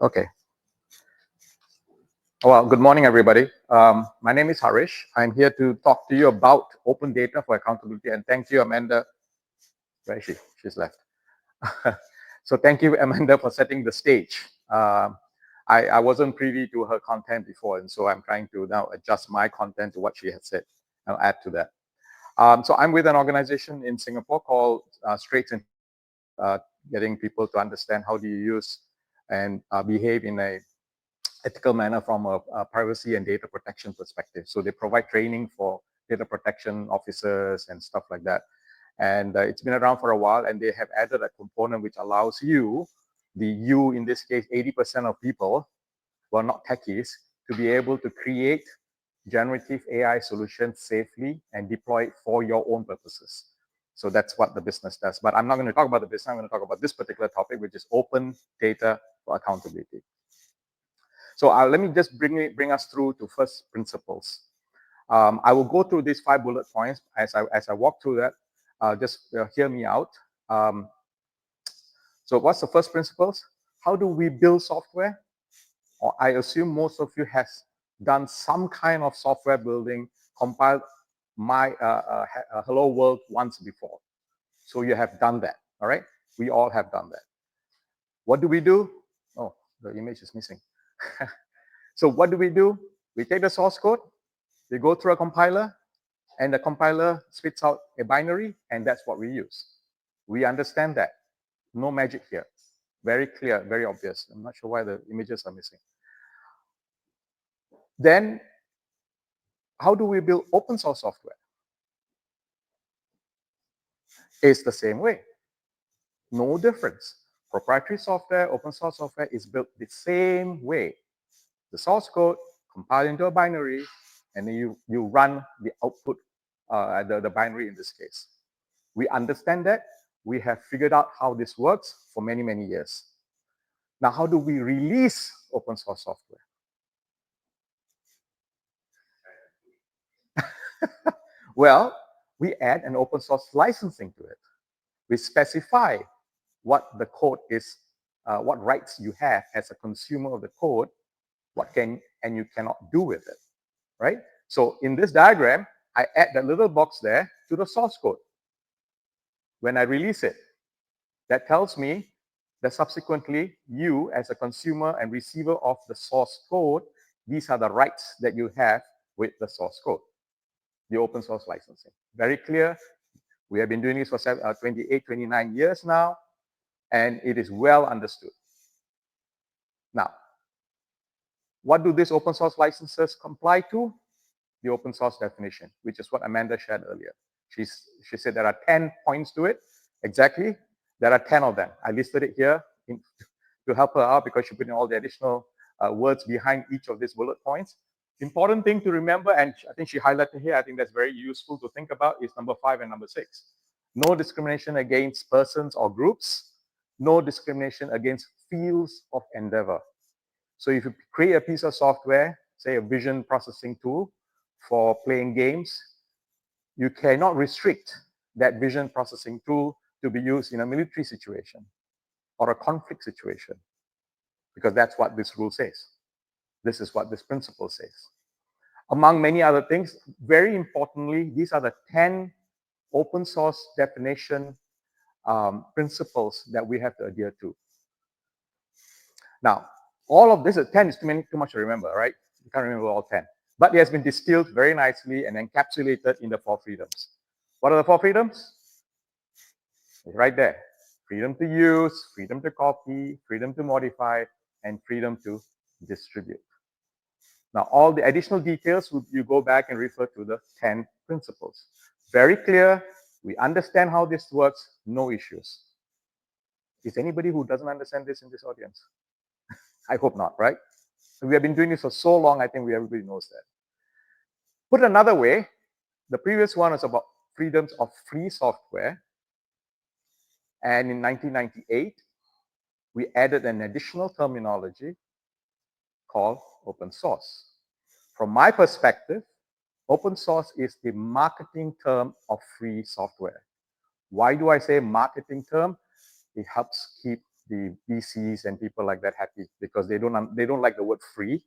Okay. Well, good morning, everybody. My name is Harish. I'm here to talk to you about open data for accountability. And thank you, Amanda. Where is she? She's left. So thank you, Amanda, for setting the stage. I wasn't privy to her content before, and so I'm trying to now adjust my content to what she has said. I'll add to that. So I'm with an organization in Singapore called Straits and getting people to understand how do you use and behave in a ethical manner from a privacy and data protection perspective. So they provide training for data protection officers and stuff like that. And it's been around for a while, and they have added a component which allows you, in this case, 80% of people who are not techies, to be able to create generative AI solutions safely and deploy it for your own purposes. So that's what the business does. But I'm not going to talk about the business. I'm going to talk about this particular topic, which is open data for accountability. So let me just bring us through to first principles. I will go through these 5 bullet points as I walk through that. Just hear me out. So what's the first principles? How do we build software? Or I assume most of you has done some kind of software building, compiled my Hello World once before. So you have done that, all right? We all have done that. What do we do? Oh, the image is missing. So what do? We take the source code, we go through a compiler, and the compiler spits out a binary, and that's what we use. We understand that. No magic here. Very clear, very obvious. I'm not sure why the images are missing. Then, how do we build open source software? It's the same way. No difference. Proprietary software, open source software is built the same way. The source code compiled into a binary, and then you run the output, the binary in this case. We understand that. We have figured out how this works for many, many years. Now, how do we release open source software? Well, we add an open source licensing to it. We specify what the code is, what rights you have as a consumer of the code, what can and you cannot do with it, right? So in this diagram, I add that little box there to the source code. When I release it, that tells me that subsequently you as a consumer and receiver of the source code, these are the rights that you have with the source code, the open source licensing. Very clear. We have been doing this for 28, 29 years now, and it is well understood. Now, what do these open source licenses comply to? The open source definition, which is what Amanda shared earlier. She said there are 10 points to it. Exactly. There are 10 of them. I listed it here to help her out because she put in all the additional words behind each of these bullet points. Important thing to remember, and I think she highlighted here, I think that's very useful to think about, is number 5 and number 6. No discrimination against persons or groups. No discrimination against fields of endeavor. So if you create a piece of software, say a vision processing tool for playing games, you cannot restrict that vision processing tool to be used in a military situation or a conflict situation, because that's what this rule says. This is what this principle says. Among many other things, very importantly, these are the 10 open source definition principles that we have to adhere to. Now, all of this, 10 is too much to remember, right? You can't remember all 10. But it has been distilled very nicely and encapsulated in the 4 freedoms. What are the 4 freedoms? It's right there. Freedom to use, freedom to copy, freedom to modify, and freedom to distribute. Now, all the additional details, you go back and refer to the 10 principles. Very clear. We understand how this works. No issues. Is anybody who doesn't understand this in this audience? I hope not, right? We have been doing this for so long, I think everybody knows that. Put another way, the previous one was about freedoms of free software. And in 1998, we added an additional terminology called open source. From my perspective, open source is the marketing term of free software. Why do I say marketing term? It helps keep the VCs and people like that happy because they don't like the word free.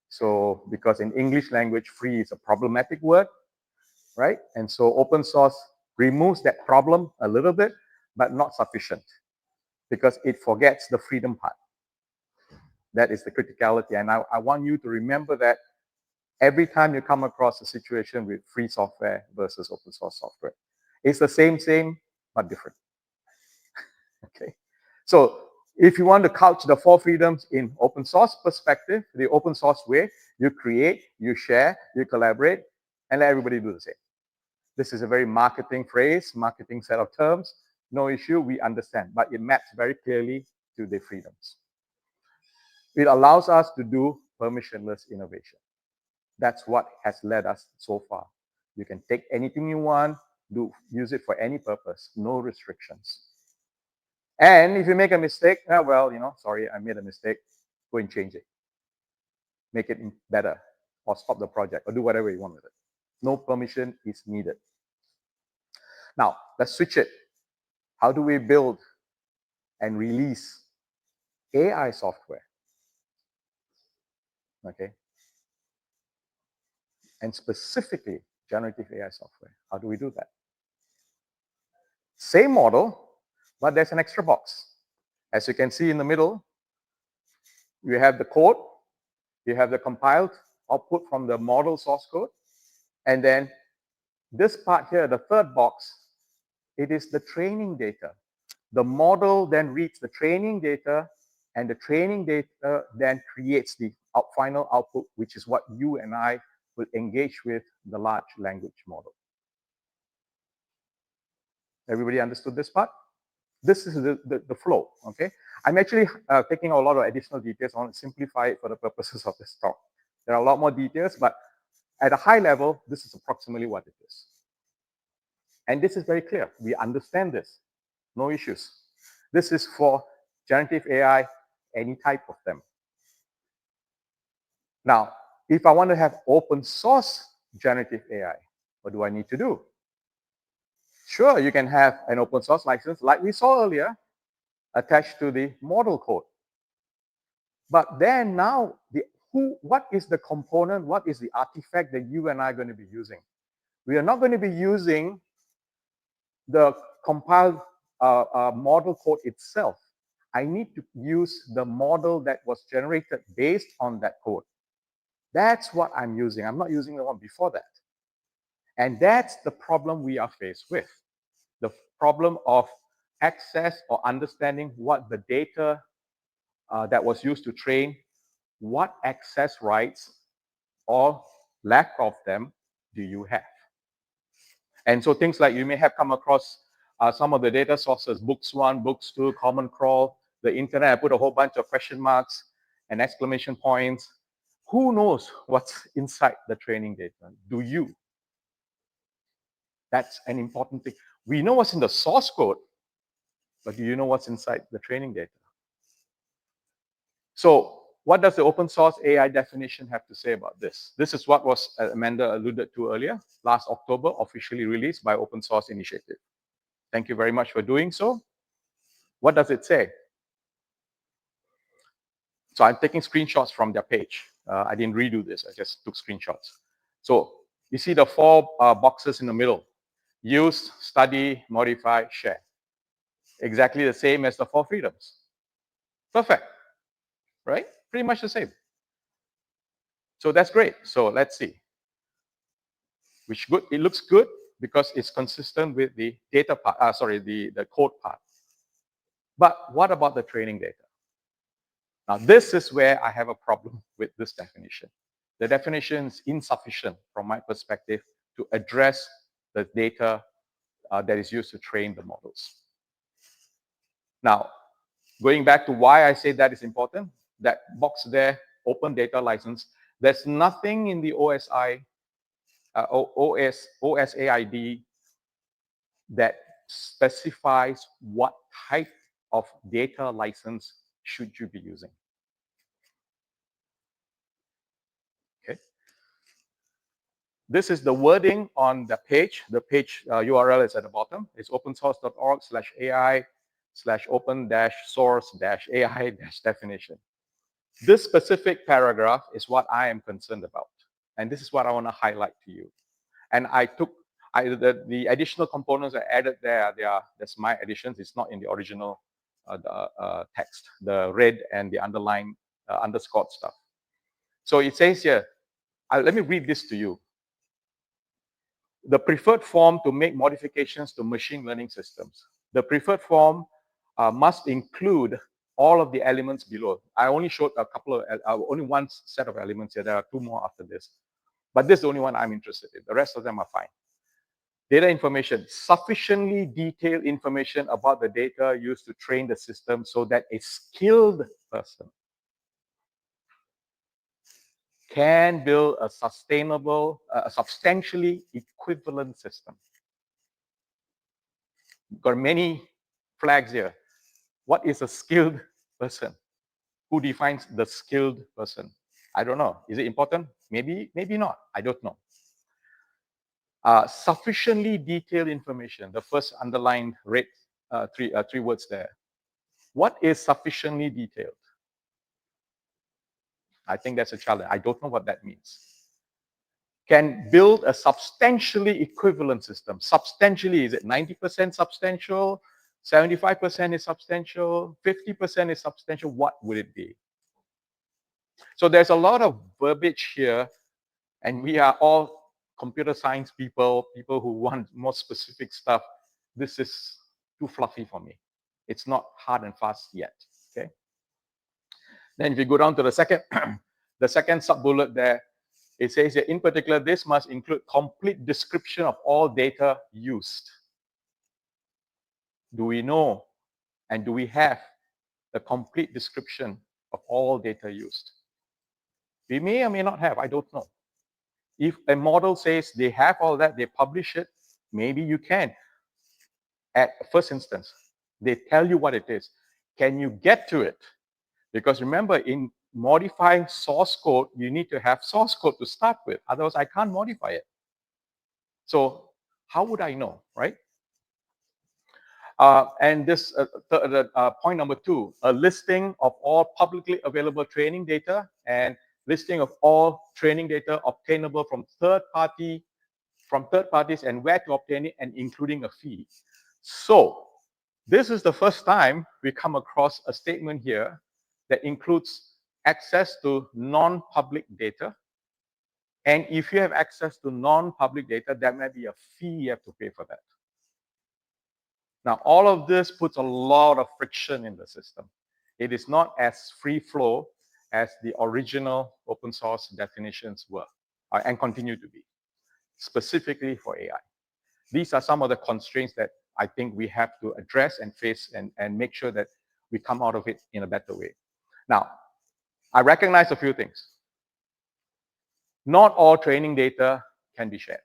So because in English language, free is a problematic word, right? And so open source removes that problem a little bit, but not sufficient because it forgets the freedom part. That is the criticality. And I want you to remember that every time you come across a situation with free software versus open source software. It's the same, but different. Okay. So if you want to couch the 4 freedoms in open source perspective, the open source way, you create, you share, you collaborate, and let everybody do the same. This is a very marketing phrase, marketing set of terms. No issue, we understand, but it maps very clearly to the freedoms. It allows us to do permissionless innovation. That's what has led us so far. You can take anything you want, use it for any purpose, no restrictions. And if you make a mistake, well, sorry, I made a mistake, go and change it. Make it better, or stop the project, or do whatever you want with it. No permission is needed. Now, let's switch it. How do we build and release AI software? Okay. And specifically, generative AI software. How do we do that? Same model, but there's an extra box. As you can see in the middle, you have the code, you have the compiled output from the model source code, and then this part here, the third box, it is the training data. The model then reads the training data, and the training data then creates the final output, which is what you and I will engage with the large language model. Everybody understood this part? This is the flow, okay? I'm actually taking a lot of additional details. I want to simplify it for the purposes of this talk. There are a lot more details, but at a high level, this is approximately what it is. And this is very clear. We understand this. No issues. This is for generative AI, any type of them. Now, if I want to have open source generative AI, what do I need to do? Sure, you can have an open source license, like we saw earlier, attached to the model code. But then now, what is the component, what is the artifact that you and I are going to be using? We are not going to be using the compiled model code itself. I need to use the model that was generated based on that code. That's what I'm using. I'm not using the one before that. And that's the problem we are faced with. The problem of access or understanding what the data that was used to train, what access rights or lack of them do you have? And so things like you may have come across some of the data sources, books 1, books 2, common crawl, the internet. I put a whole bunch of question marks and exclamation points. Who knows what's inside the training data? Do you? That's an important thing. We know what's in the source code, but do you know what's inside the training data? So what does the open source AI definition have to say about this? This is what was Amanda alluded to earlier, last October, officially released by Open Source Initiative. Thank you very much for doing so. What does it say? So I'm taking screenshots from their page. I didn't redo this, I just took screenshots. So you see the 4 boxes in the middle. Use, study, modify, share. Exactly the same as the 4 freedoms. Perfect, right? Pretty much the same. So that's great. So let's see. Which good? It looks good because it's consistent with the data part, the code part. But what about the training data? Now, this is where I have a problem with this definition. The definition is insufficient from my perspective to address the data that is used to train the models. Now, going back to why I say that is important, that box there, open data license, there's nothing in the OSAID that specifies what type of data license should you be using. Okay. This is the wording on the page. The page URL is at the bottom. It's opensource.org/AI open-source-AI-definition. This specific paragraph is what I am concerned about. And this is what I want to highlight to you. And I took the additional components I added there. That's my additions. It's not in the original text, the red and the underline underscored stuff. So it says here, let me read this to you. The preferred form to make modifications to machine learning systems. The preferred form must include all of the elements below. I only showed a couple of, only one set of elements here. There are two more after this. But this is the only one I'm interested in. The rest of them are fine. Data information, sufficiently detailed information about the data used to train the system so that a skilled person can build a sustainable, substantially equivalent system. Got many flags here. What is a skilled person? Who defines the skilled person? I don't know. Is it important? Maybe, maybe not. I don't know. Sufficiently detailed information. The first underlined red three words there. What is sufficiently detailed? I think that's a challenge. I don't know what that means. Can build a substantially equivalent system. Substantially, is it 90% substantial? 75% is substantial? 50% is substantial? What would it be? So there's a lot of verbiage here, and we are all computer science people who want more specific stuff. This is too fluffy for me. It's not hard and fast yet, okay? Then if you go down to the second, the second sub-bullet there, it says that in particular, this must include complete description of all data used. Do we know and do we have the complete description of all data used? We may or may not have, I don't know. If a model says they have all that, they publish it, maybe you can. At first instance, they tell you what it is. Can you get to it? Because remember, in modifying source code, you need to have source code to start with. Otherwise, I can't modify it. So how would I know, right? And this point number 2, a listing of all publicly available training data and listing of all training data obtainable from third parties and where to obtain it, and including a fee. So this is the first time we come across a statement here that includes access to non-public data. And if you have access to non-public data, there may be a fee you have to pay for that. Now, all of this puts a lot of friction in the system. It is not as free flow as the original open source definitions were and continue to be, specifically for AI. These are some of the constraints that I think we have to address and face and make sure that we come out of it in a better way. Now, I recognize a few things. Not all training data can be shared.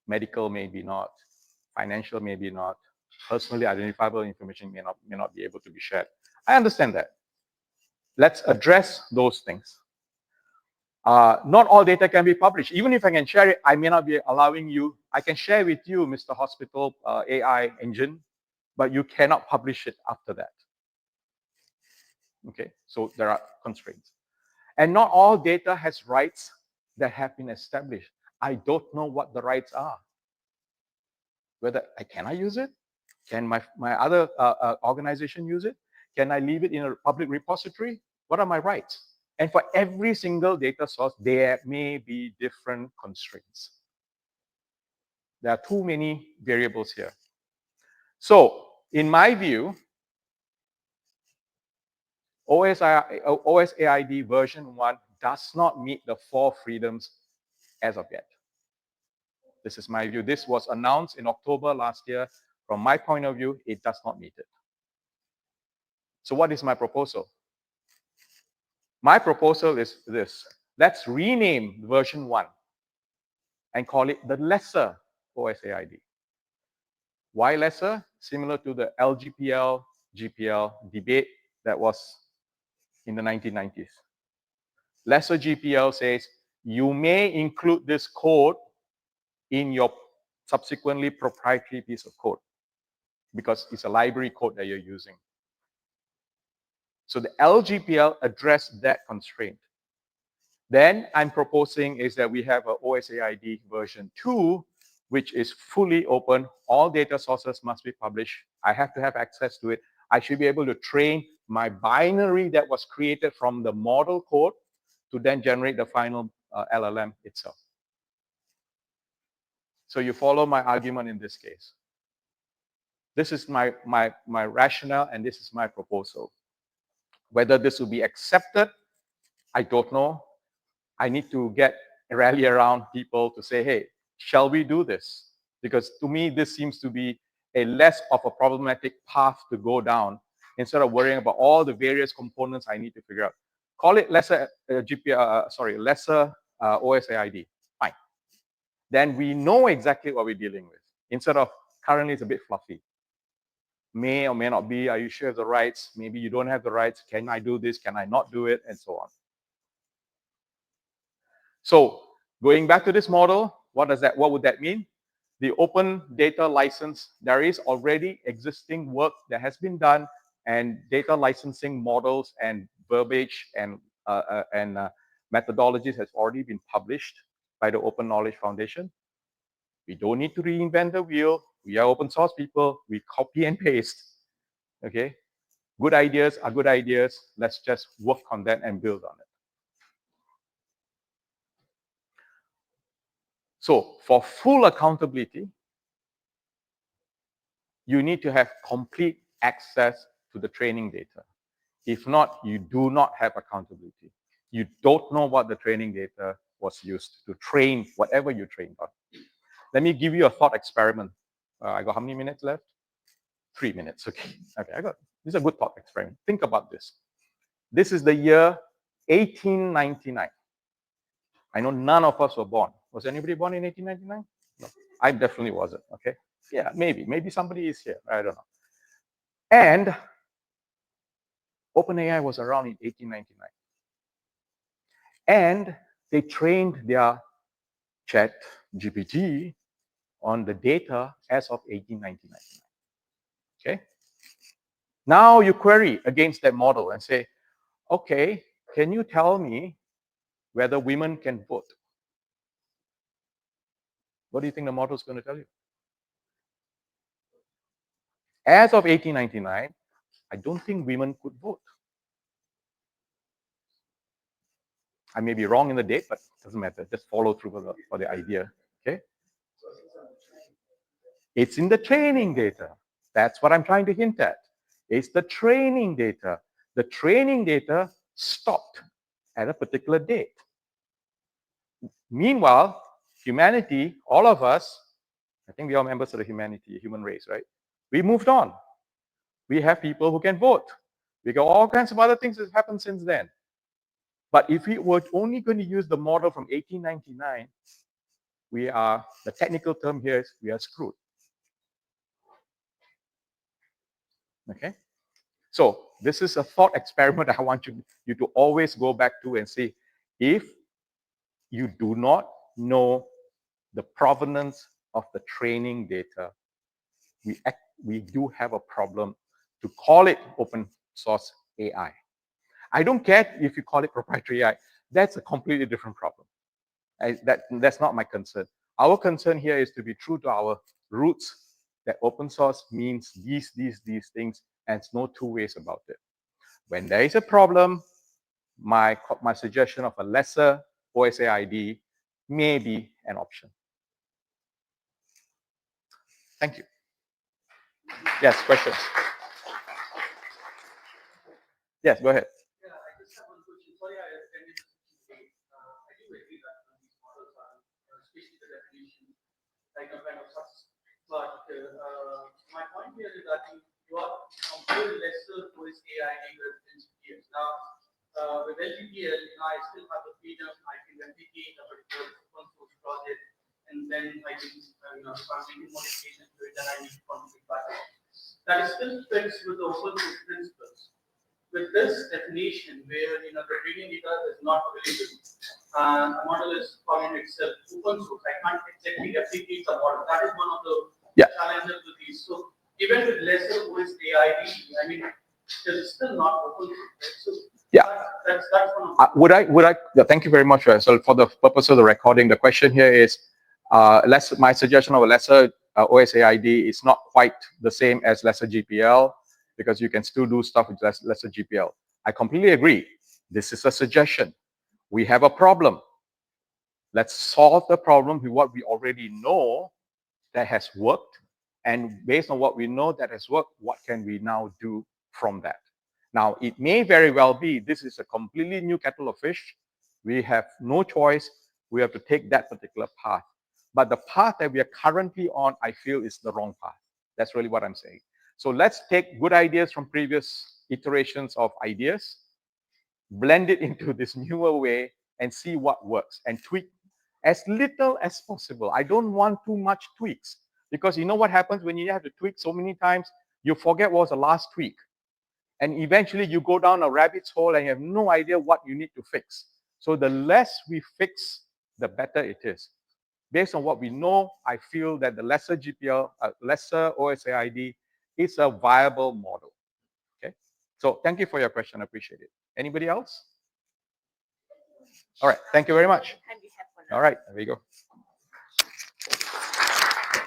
Medical maybe not, financial maybe not, personally identifiable information may not be able to be shared. I understand that. Let's address those things. Not all data can be published. Even if I can share it, I may not be allowing you. I can share with you, Mr. Hospital AI engine, but you cannot publish it after that. Okay, so there are constraints. And not all data has rights that have been established. I don't know what the rights are. Whether can I use it? Can my other organization use it? Can I leave it in a public repository? What are my rights? And for every single data source, there may be different constraints. There are too many variables here. So, in my view, OSAID version 1 does not meet the 4 freedoms as of yet. This is my view. This was announced in October last year. From my point of view, it does not meet it. So what is my proposal? My proposal is this. Let's rename version 1 and call it the lesser OSAID. Why lesser? Similar to the LGPL, GPL debate that was in the 1990s. Lesser GPL says you may include this code in your subsequently proprietary piece of code. because it's a library code that you're using. So the LGPL addressed that constraint. Then I'm proposing is that we have a OSAID version 2, which is fully open. All data sources must be published. I have to have access to it. I should be able to train my binary that was created from the model code to then generate the final LLM itself. So you follow my argument in this case. This is my rationale, and this is my proposal. Whether this will be accepted, I don't know. I need to rally around people to say, hey, shall we do this? Because to me, this seems to be a less of a problematic path to go down instead of worrying about all the various components I need to figure out. Call it lesser lesser OSAID. Fine. Then we know exactly what we're dealing with. Instead of currently it's a bit fluffy. May or may not be. Are you sure of the rights? Maybe you don't have the rights. Can I do this? Can I not do it? And so on. So going back to this model, what would that mean? The open data license, there is already existing work that has been done, and data licensing models and verbiage and methodologies has already been published by the Open Knowledge Foundation. We don't need to reinvent the wheel. We are open source people. We copy and paste. Okay? Good ideas are good ideas. Let's just work on that and build on it. So for full accountability, you need to have complete access to the training data. If not, you do not have accountability. You don't know what the training data was used to train whatever you trained on. Let me give you a thought experiment. I got how many minutes left? 3 minutes. Okay. Okay. This is a good thought experiment. Think about this. This is the year 1899. I know none of us were born. Was anybody born in 1899? No. I definitely wasn't. Okay. Yeah, maybe. Maybe somebody is here. I don't know. And OpenAI was around in 1899. And they trained their chat GPT on the data as of 1899. Okay? Now you query against that model and say, okay, can you tell me whether women can vote? What do you think the model is going to tell you? As of 1899, I don't think women could vote. I may be wrong in the date, but it doesn't matter. Just follow through for the idea. Okay? It's in the training data. That's what I'm trying to hint at. It's the training data. The training data stopped at a particular date. Meanwhile, humanity, all of us, I think we are members of the human race, right? We moved on. We have people who can vote. We got all kinds of other things that happened since then. But if we were only going to use the model from 1899, the technical term here is we are screwed. Okay? So this is a thought experiment I want you to always go back to and see if you do not know the provenance of the training data, we do have a problem to call it open source AI. I don't care if you call it proprietary AI. That's a completely different problem. That's not my concern. Our concern here is to be true to our roots, that open source means these things, and it's no two ways about it. When there is a problem, my suggestion of a lesser OSAID may be an option. Thank you. Yes, questions? Yes, go ahead. Yeah, I just have one question. Sorry, I attended this debate. I do agree that these models are, especially the definition, like a kind of success. But my point here is that you are comparing lesser to its AI than GPS. Now, with LGPL, I still have the freedom. I can replicate a particular open source project, and then I can, start making modifications to it, and I need to contribute back. That still fits with the open source principles. With this definition, where the training data is not available, a model is calling itself open source. I can't exactly replicate the model. That is one of the challenges with these. So, even with lesser OSAID, I mean, it's still not open. Right? So Yeah. that's one of Yeah, thank you very much. So for the purpose of the recording, the question here is, my suggestion of a lesser OSAID is not quite the same as lesser GPL because you can still do stuff with lesser GPL. I completely agree. This is a suggestion. We have a problem. Let's solve the problem with what we already know that has worked. And based on what we know that has worked, what can we now do from that? Now, it may very well be this is a completely new kettle of fish. We have no choice. We have to take that particular path. But the path that we are currently on, I feel, is the wrong path. That's really what I'm saying. So let's take good ideas from previous iterations of ideas, blend it into this newer way, and see what works, and tweak as little as possible. I don't want too much tweaks because you know what happens when you have to tweak so many times, you forget what was the last tweak. And eventually you go down a rabbit's hole and you have no idea what you need to fix. So the less we fix, the better it is. Based on what we know, I feel that the lesser GPL, lesser OSAID is a viable model. Okay. So thank you for your question. I appreciate it. Anybody else? All right. Thank you very much. All right. There we go.